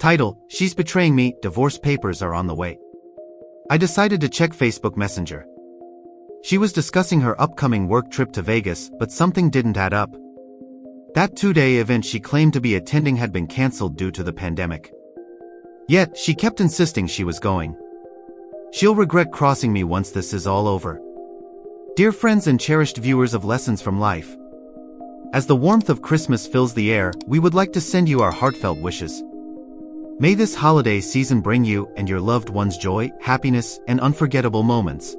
Title: She's betraying me, divorce papers are on the way. I decided to check Facebook Messenger. She was discussing her upcoming work trip to Vegas, but something didn't add up. That 2-day event she claimed to be attending had been cancelled due to the pandemic. Yet, she kept insisting she was going. She'll regret crossing me once this is all over. Dear friends and cherished viewers of Lessons from Life, as the warmth of Christmas fills the air, we would like to send you our heartfelt wishes. May this holiday season bring you and your loved ones joy, happiness, and unforgettable moments.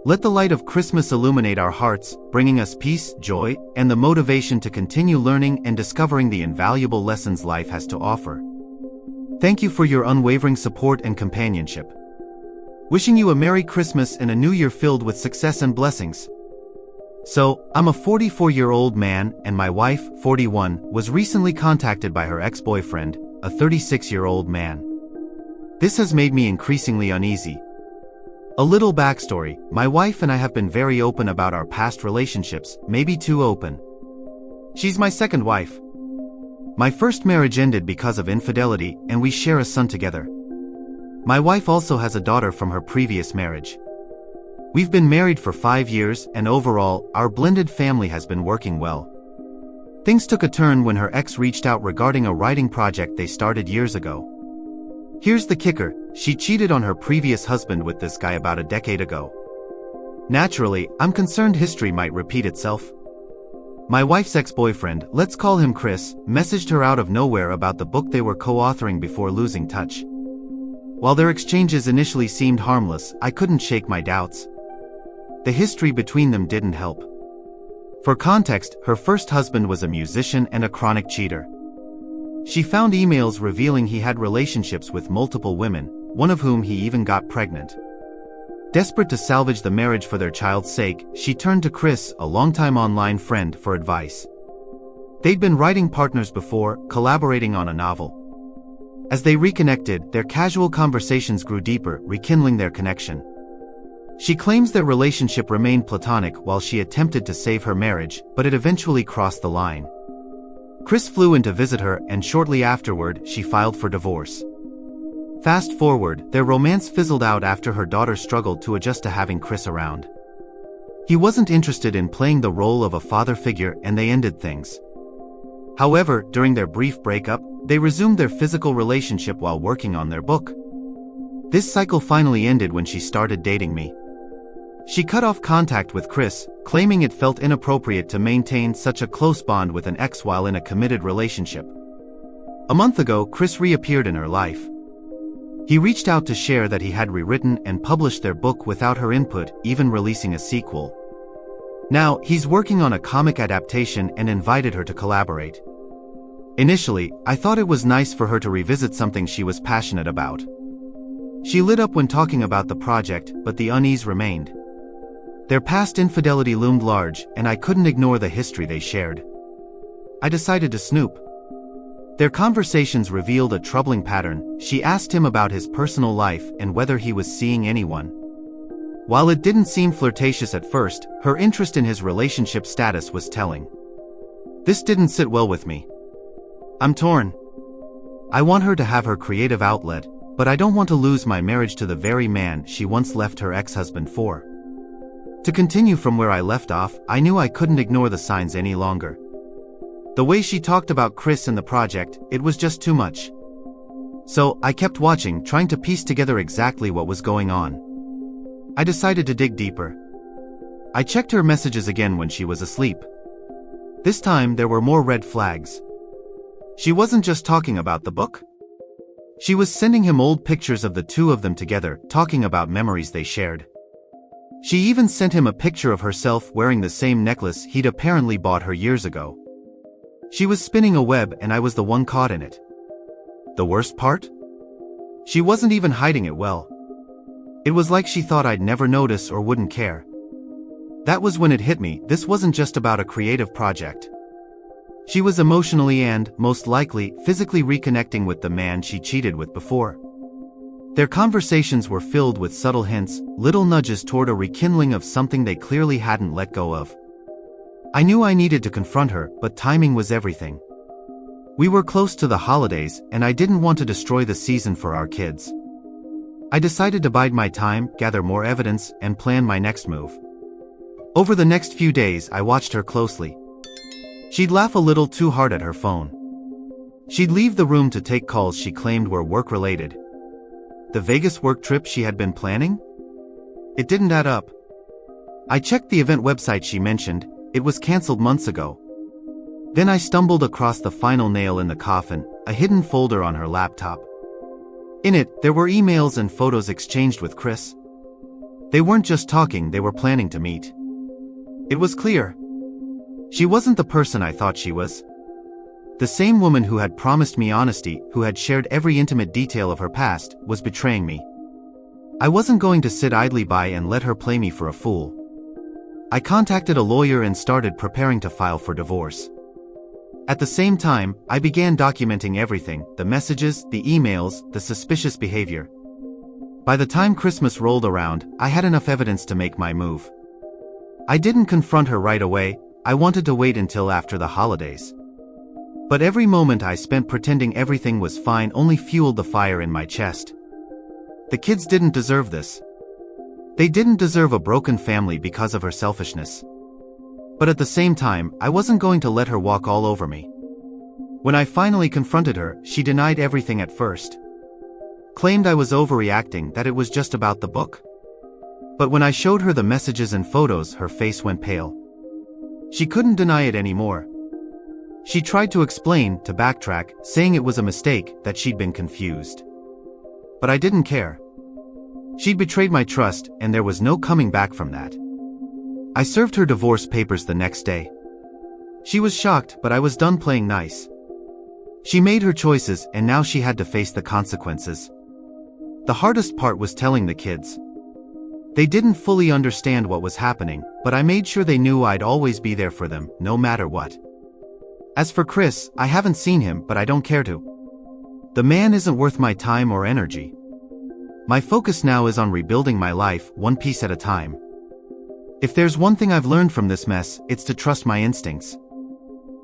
Let the light of Christmas illuminate our hearts, bringing us peace, joy, and the motivation to continue learning and discovering the invaluable lessons life has to offer. Thank you for your unwavering support and companionship. Wishing you a Merry Christmas and a New Year filled with success and blessings. So, I'm a 44-year-old man, and my wife, 41, was recently contacted by her ex-boyfriend, a 36-year-old man. This has made me increasingly uneasy. A little backstory: my wife and I have been very open about our past relationships, maybe too open. She's my second wife. My first marriage ended because of infidelity, and we share a son together. My wife also has a daughter from her previous marriage. We've been married for 5 years, and overall, our blended family has been working well. Things took a turn when her ex reached out regarding a writing project they started years ago. Here's the kicker: she cheated on her previous husband with this guy about a decade ago. Naturally, I'm concerned history might repeat itself. My wife's ex-boyfriend, let's call him Chris, messaged her out of nowhere about the book they were co-authoring before losing touch. While their exchanges initially seemed harmless, I couldn't shake my doubts. The history between them didn't help. For context, her first husband was a musician and a chronic cheater. She found emails revealing he had relationships with multiple women, one of whom he even got pregnant. Desperate to salvage the marriage for their child's sake, she turned to Chris, a longtime online friend, for advice. They'd been writing partners before, collaborating on a novel. As they reconnected, their casual conversations grew deeper, rekindling their connection. She claims their relationship remained platonic while she attempted to save her marriage, but it eventually crossed the line. Chris flew in to visit her, and shortly afterward, she filed for divorce. Fast forward, their romance fizzled out after her daughter struggled to adjust to having Chris around. He wasn't interested in playing the role of a father figure, and they ended things. However, during their brief breakup, they resumed their physical relationship while working on their book. This cycle finally ended when she started dating me. She cut off contact with Chris, claiming it felt inappropriate to maintain such a close bond with an ex while in a committed relationship. A month ago, Chris reappeared in her life. He reached out to share that he had rewritten and published their book without her input, even releasing a sequel. Now, he's working on a comic adaptation and invited her to collaborate. Initially, I thought it was nice for her to revisit something she was passionate about. She lit up when talking about the project, but the unease remained. Their past infidelity loomed large, and I couldn't ignore the history they shared. I decided to snoop. Their conversations revealed a troubling pattern. She asked him about his personal life and whether he was seeing anyone. While it didn't seem flirtatious at first, her interest in his relationship status was telling. This didn't sit well with me. I'm torn. I want her to have her creative outlet, but I don't want to lose my marriage to the very man she once left her ex-husband for. To continue from where I left off, I knew I couldn't ignore the signs any longer. The way she talked about Chris and the project, it was just too much. So, I kept watching, trying to piece together exactly what was going on. I decided to dig deeper. I checked her messages again when she was asleep. This time there were more red flags. She wasn't just talking about the book. She was sending him old pictures of the two of them together, talking about memories they shared. She even sent him a picture of herself wearing the same necklace he'd apparently bought her years ago. She was spinning a web, and I was the one caught in it. The worst part? She wasn't even hiding it well. It was like she thought I'd never notice or wouldn't care. That was when it hit me: this wasn't just about a creative project. She was emotionally and, most likely, physically reconnecting with the man she cheated with before. Their conversations were filled with subtle hints, little nudges toward a rekindling of something they clearly hadn't let go of. I knew I needed to confront her, but timing was everything. We were close to the holidays, and I didn't want to destroy the season for our kids. I decided to bide my time, gather more evidence, and plan my next move. Over the next few days, I watched her closely. She'd laugh a little too hard at her phone. She'd leave the room to take calls she claimed were work-related. The Vegas work trip she had been planning? It didn't add up. I checked the event website she mentioned. It was canceled months ago. Then I stumbled across the final nail in the coffin, a hidden folder on her laptop. In it, there were emails and photos exchanged with Chris. They weren't just talking, they were planning to meet. It was clear. She wasn't the person I thought she was. The same woman who had promised me honesty, who had shared every intimate detail of her past, was betraying me. I wasn't going to sit idly by and let her play me for a fool. I contacted a lawyer and started preparing to file for divorce. At the same time, I began documenting everything, the messages, the emails, the suspicious behavior. By the time Christmas rolled around, I had enough evidence to make my move. I didn't confront her right away. I wanted to wait until after the holidays. But every moment I spent pretending everything was fine only fueled the fire in my chest. The kids didn't deserve this. They didn't deserve a broken family because of her selfishness. But at the same time, I wasn't going to let her walk all over me. When I finally confronted her, she denied everything at first. Claimed I was overreacting, that it was just about the book. But when I showed her the messages and photos, her face went pale. She couldn't deny it anymore. She tried to explain, to backtrack, saying it was a mistake, that she'd been confused. But I didn't care. She'd betrayed my trust, and there was no coming back from that. I served her divorce papers the next day. She was shocked, but I was done playing nice. She made her choices, and now she had to face the consequences. The hardest part was telling the kids. They didn't fully understand what was happening, but I made sure they knew I'd always be there for them, no matter what. As for Chris, I haven't seen him, but I don't care to. The man isn't worth my time or energy. My focus now is on rebuilding my life, one piece at a time. If there's one thing I've learned from this mess, it's to trust my instincts.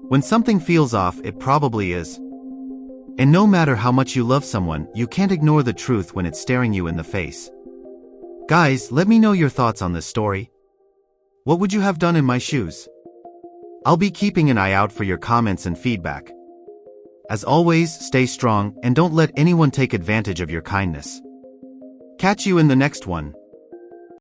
When something feels off, it probably is. And no matter how much you love someone, you can't ignore the truth when it's staring you in the face. Guys, let me know your thoughts on this story. What would you have done in my shoes? I'll be keeping an eye out for your comments and feedback. As always, stay strong and don't let anyone take advantage of your kindness. Catch you in the next one.